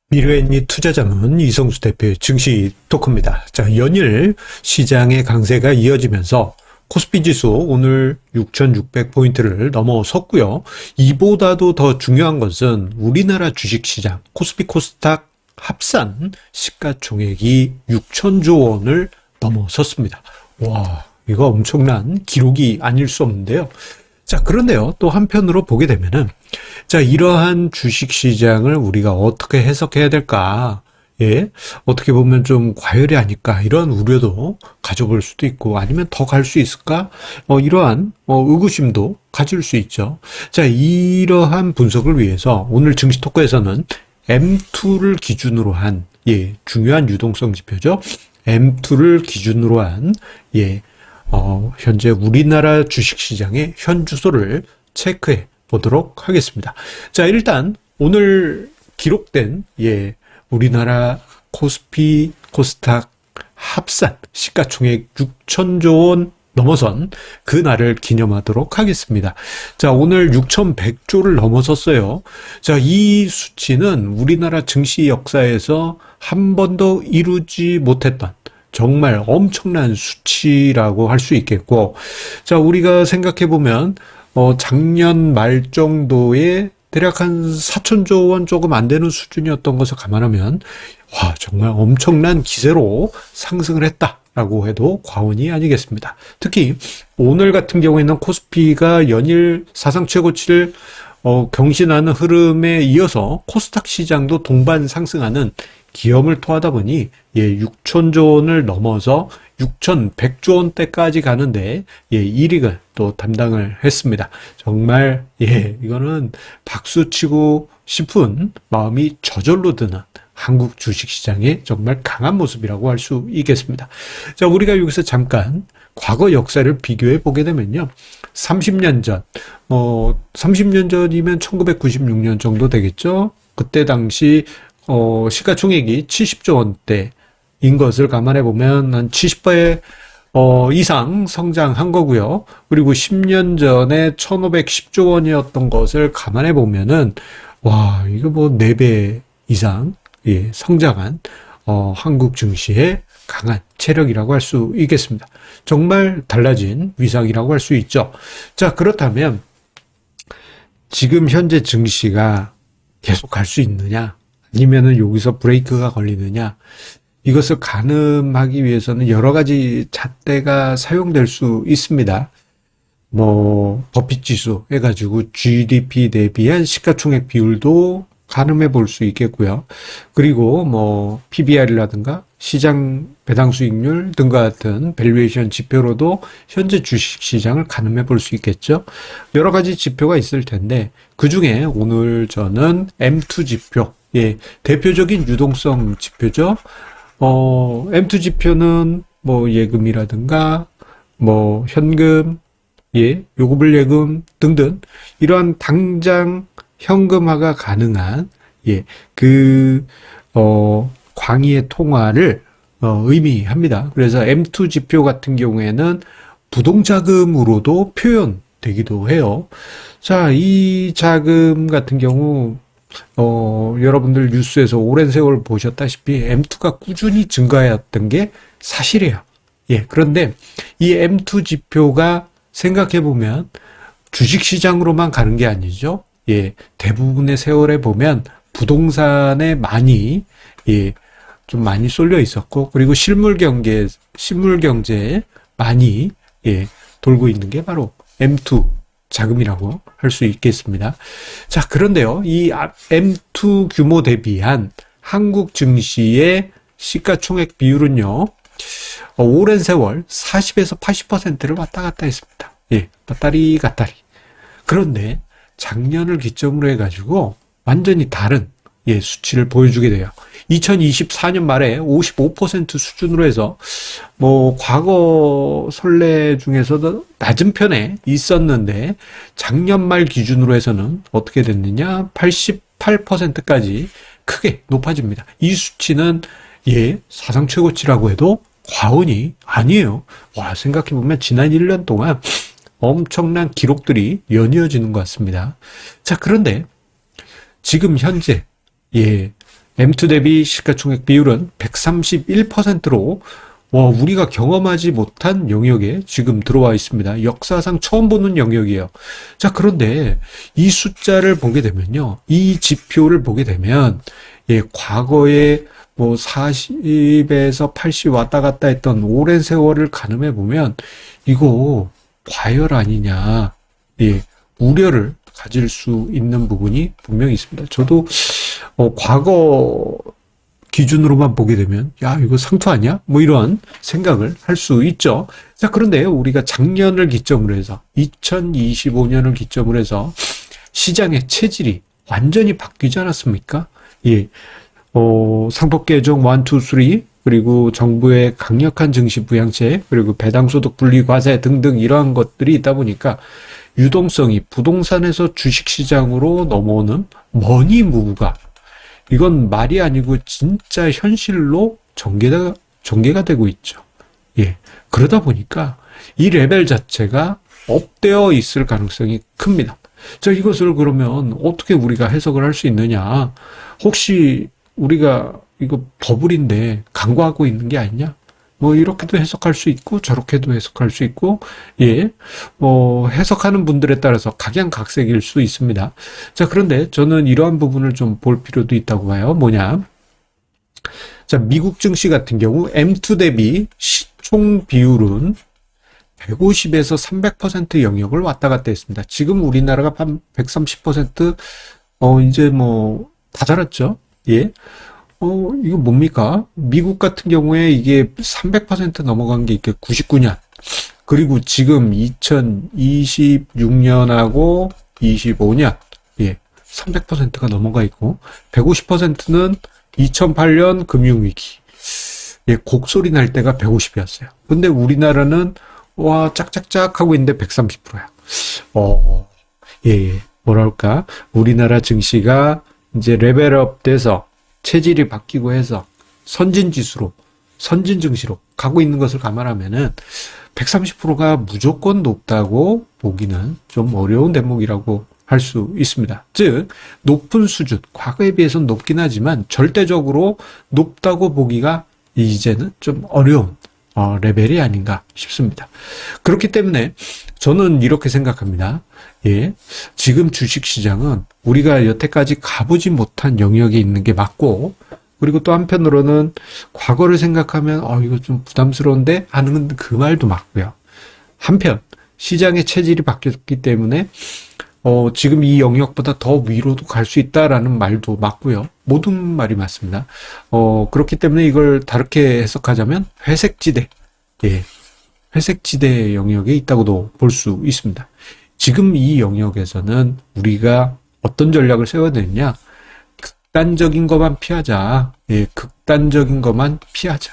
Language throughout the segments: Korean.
미래엔이 투자자문 이성수 대표의 증시 토크입니다. 자, 연일 시장의 강세가 이어지면서 코스피 지수 오늘 6,600포인트를 넘어섰고요. 이보다도 더 중요한 것은 우리나라 주식시장 코스피 코스닥 합산 시가총액이 6천조 원을 넘어섰습니다. 와, 이거 엄청난 기록이 아닐 수 없는데요. 자, 그런데요, 또 한편으로 보게 되면은, 자, 이러한 주식시장을 우리가 어떻게 해석해야 될까? 예, 어떻게 보면 좀 과열이 아닐까? 이런 우려도 가져볼 수도 있고, 아니면 더 갈 수 있을까? 이러한, 의구심도 가질 수 있죠. 자, 이러한 분석을 위해서 오늘 증시 토크에서는 M2를 기준으로 한, 예, 중요한 유동성 지표죠. M2를 기준으로 한, 예, 현재 우리나라 주식시장의 현주소를 체크해 보도록 하겠습니다. 자, 일단 오늘 기록된 우리나라 코스피 코스닥 합산 시가총액 6천조 원 넘어선 그 날을 기념하도록 하겠습니다. 자, 오늘 6,100조를 넘어섰어요. 자, 이 수치는 우리나라 증시 역사에서 한 번도 이루지 못했던 정말 엄청난 수치라고 할 수 있겠고, 자, 우리가 생각해 보면, 작년 말 정도에 대략 한 4천조 원 조금 안 되는 수준이었던 것을 감안하면, 와, 정말 엄청난 기세로 상승을 했다라고 해도 과언이 아니겠습니다. 특히 오늘 같은 경우에는 코스피가 연일 사상 최고치를 경신하는 흐름에 이어서 코스닥 시장도 동반 상승하는 기염을 토하다 보니 6천조 원을 넘어서 6,100조 원대까지 가는데 1위를 또 담당을 했습니다. 정말 이거는 박수치고 싶은 마음이 저절로 드는 한국 주식시장의 정말 강한 모습이라고 할 수 있겠습니다. 자, 우리가 여기서 잠깐 과거 역사를 비교해 보게 되면요. 30년 전, 30년 전이면 1996년 정도 되겠죠. 그때 당시 시가총액이 70조 원대인 것을 감안해 보면 한 70% 이상 성장한 거고요. 그리고 10년 전에 1,510조 원이었던 것을 감안해 보면은 와, 이거 뭐 4배 이상 성장한 한국 증시의 강한 체력이라고 할 수 있겠습니다. 정말 달라진 위상이라고 할 수 있죠. 자, 그렇다면 지금 현재 증시가 계속 갈 수 있느냐? 아니면은 여기서 브레이크가 걸리느냐? 이것을 가늠하기 위해서는 여러 가지 잣대가 사용될 수 있습니다. 버핏 지수 해가지고 GDP 대비한 시가총액 비율도 가늠해 볼 수 있겠고요. 그리고 PBR이라든가 시장 배당 수익률 등과 같은 밸류에이션 지표로도 현재 주식 시장을 가늠해 볼 수 있겠죠. 여러 가지 지표가 있을 텐데 그 중에 오늘 저는 M2 지표, 대표적인 유동성 지표죠. M2 지표는 예금이라든가 현금, 요구불 예금 등등 이러한 당장 현금화가 가능한 광의의 통화를 의미합니다. 그래서 M2 지표 같은 경우에는 부동자금으로도 표현되기도 해요. 자, 이 자금 같은 경우 여러분들 뉴스에서 오랜 세월 보셨다시피 M2가 꾸준히 증가했던 게 사실이에요. 그런데 이 M2 지표가 생각해보면 주식시장으로만 가는 게 아니죠. 대부분의 세월에 보면 부동산에 좀 많이 쏠려 있었고, 그리고 실물 경제에 많이, 돌고 있는 게 바로 M2 자금이라고 할 수 있겠습니다. 자, 그런데요, 이 M2 규모 대비한 한국 증시의 시가총액 비율은요, 오랜 세월 40에서 80%를 왔다 갔다 했습니다. 왔다리 갔다리. 그런데 작년을 기점으로 해가지고 완전히 다른 수치를 보여주게 돼요. 2024년 말에 55% 수준으로 해서 과거 선례 중에서도 낮은 편에 있었는데 작년 말 기준으로 해서는 어떻게 됐느냐? 88%까지 크게 높아집니다. 이 수치는 사상 최고치라고 해도 과언이 아니에요. 와, 생각해보면 지난 1년 동안 엄청난 기록들이 연이어지는 것 같습니다. 자, 그런데 지금 현재 M2 대비 시가총액 비율은 131%로 우리가 경험하지 못한 영역에 지금 들어와 있습니다. 역사상 처음 보는 영역이에요. 자, 그런데 이 숫자를 보게 되면요. 이 지표를 보게 되면, 과거에 40에서 80 왔다 갔다 했던 오랜 세월을 가늠해 보면, 이거 과열 아니냐, 우려를 가질 수 있는 부분이 분명히 있습니다. 저도, 과거 기준으로만 보게 되면 야 이거 상투 아니야? 이런 생각을 할 수 있죠. 자, 그런데 우리가 작년을 기점으로 해서 2025년을 기점으로 해서 시장의 체질이 완전히 바뀌지 않았습니까? 상법 개정 1, 2, 3 그리고 정부의 강력한 증시 부양책 그리고 배당소득 분리 과세 등등 이러한 것들이 있다 보니까 유동성이 부동산에서 주식시장으로 넘어오는 머니무브가 이건 말이 아니고 진짜 현실로 전개가 되고 있죠. 그러다 보니까 이 레벨 자체가 업되어 있을 가능성이 큽니다. 자, 이것을 그러면 어떻게 우리가 해석을 할 수 있느냐? 혹시 우리가 이거 버블인데 간과하고 있는 게 아니냐? 이렇게도 해석할 수 있고 저렇게도 해석할 수 있고 해석하는 분들에 따라서 각양각색일 수 있습니다. 자, 그런데 저는 이러한 부분을 좀 볼 필요도 있다고 봐요. 뭐냐? 자, 미국 증시 같은 경우 M2 대비 시총 비율은 150에서 300% 영역을 왔다 갔다 했습니다. 지금 우리나라가 한 130% 이제 다 달았죠. 이거 뭡니까? 미국 같은 경우에 이게 300% 넘어간 게 이게 99년. 그리고 지금 2026년하고 25년. 300%가 넘어가 있고, 150%는 2008년 금융위기. 곡소리 날 때가 150이었어요. 근데 우리나라는, 짝짝짝 하고 있는데 130%야. 뭐랄까. 우리나라 증시가 이제 레벨업 돼서 체질이 바뀌고 해서 선진 증시로 가고 있는 것을 감안하면은 130%가 무조건 높다고 보기는 좀 어려운 대목이라고 할 수 있습니다. 즉, 높은 수준, 과거에 비해서는 높긴 하지만 절대적으로 높다고 보기가 이제는 좀 어려운 레벨이 아닌가 싶습니다. 그렇기 때문에 저는 이렇게 생각합니다. 지금 주식시장은 우리가 여태까지 가보지 못한 영역에 있는 게 맞고, 그리고 또 한편으로는 과거를 생각하면 이거 좀 부담스러운데 하는 그 말도 맞고요. 한편 시장의 체질이 바뀌었기 때문에 지금 이 영역보다 더 위로도 갈 수 있다라는 말도 맞고요. 모든 말이 맞습니다. 그렇기 때문에 이걸 다르게 해석하자면 회색지대, 회색지대 영역에 있다고도 볼 수 있습니다. 지금 이 영역에서는 우리가 어떤 전략을 세워야 되느냐? 극단적인 것만 피하자. 극단적인 것만 피하자.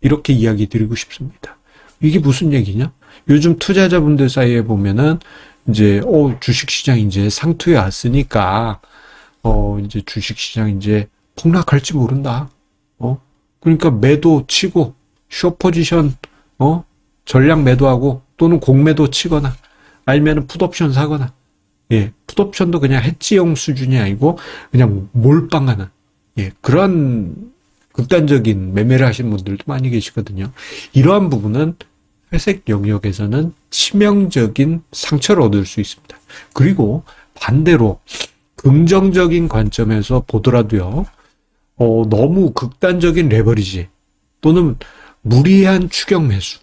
이렇게 이야기 드리고 싶습니다. 이게 무슨 얘기냐? 요즘 투자자분들 사이에 보면은 이제 주식시장 이제 상투에 왔으니까 이제 주식시장 이제 폭락할지 모른다. 그러니까 매도 치고 숏포지션 전량 매도하고 또는 공매도 치거나 아니면은 풋옵션 사거나 풋옵션도 그냥 해지용 수준이 아니고 그냥 몰빵하는 그런 극단적인 매매를 하시는 분들도 많이 계시거든요. 이러한 부분은 회색 영역에서는 치명적인 상처를 얻을 수 있습니다. 그리고 반대로 긍정적인 관점에서 보더라도요, 너무 극단적인 레버리지 또는 무리한 추격 매수,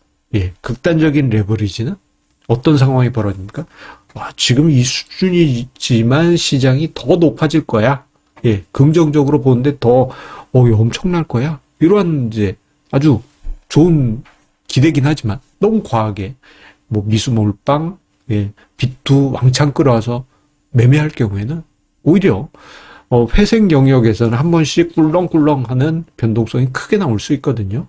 극단적인 레버리지는 어떤 상황이 벌어집니까? 지금 이 수준이지만 시장이 더 높아질 거야. 긍정적으로 보는데 더 엄청날 거야. 이러한 이제 아주 좋은 기대긴 하지만 너무 과하게 미수 몰빵, 비투 왕창 끌어와서 매매할 경우에는 오히려 회색 영역에서는 한 번씩 꿀렁꿀렁하는 변동성이 크게 나올 수 있거든요.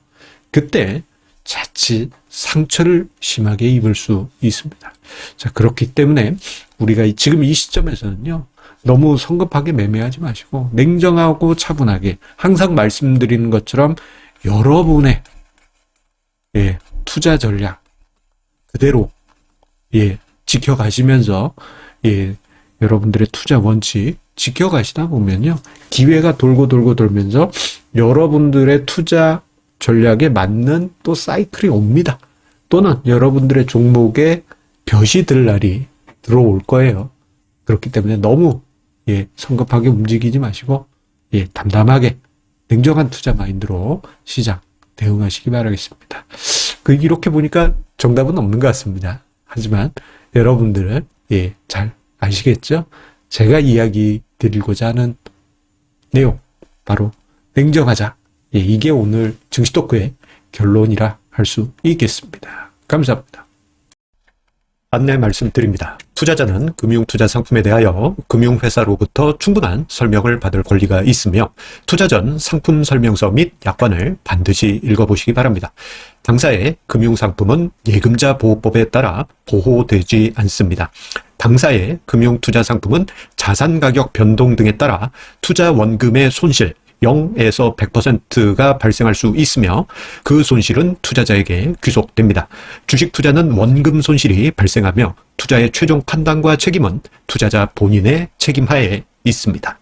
그때 자칫 상처를 심하게 입을 수 있습니다. 자, 그렇기 때문에 우리가 지금 이 시점에서는요, 너무 성급하게 매매하지 마시고 냉정하고 차분하게 항상 말씀드리는 것처럼 여러분의 투자 전략 그대로 지켜가시면서 여러분들의 투자 원칙 지켜가시다 보면요. 기회가 돌고 돌면서 여러분들의 투자 전략에 맞는 또 사이클이 옵니다. 또는 여러분들의 종목에 볕이 들 날이 들어올 거예요. 그렇기 때문에 너무 성급하게 움직이지 마시고 담담하게 냉정한 투자 마인드로 시장 대응하시기 바라겠습니다. 이렇게 보니까 정답은 없는 것 같습니다. 하지만 여러분들은 잘 아시겠죠? 제가 이야기 드리고자 하는 내용 바로 냉정하자. 이게 오늘 증시 토크의 결론이라 할 수 있겠습니다. 감사합니다. 안내 말씀드립니다. 투자자는 금융투자 상품에 대하여 금융회사로부터 충분한 설명을 받을 권리가 있으며 투자 전 상품 설명서 및 약관을 반드시 읽어보시기 바랍니다. 당사의 금융상품은 예금자 보호법에 따라 보호되지 않습니다. 당사의 금융투자 상품은 자산 가격 변동 등에 따라 투자 원금의 손실 0에서 100%가 발생할 수 있으며 그 손실은 투자자에게 귀속됩니다. 주식 투자는 원금 손실이 발생하며 투자의 최종 판단과 책임은 투자자 본인의 책임하에 있습니다.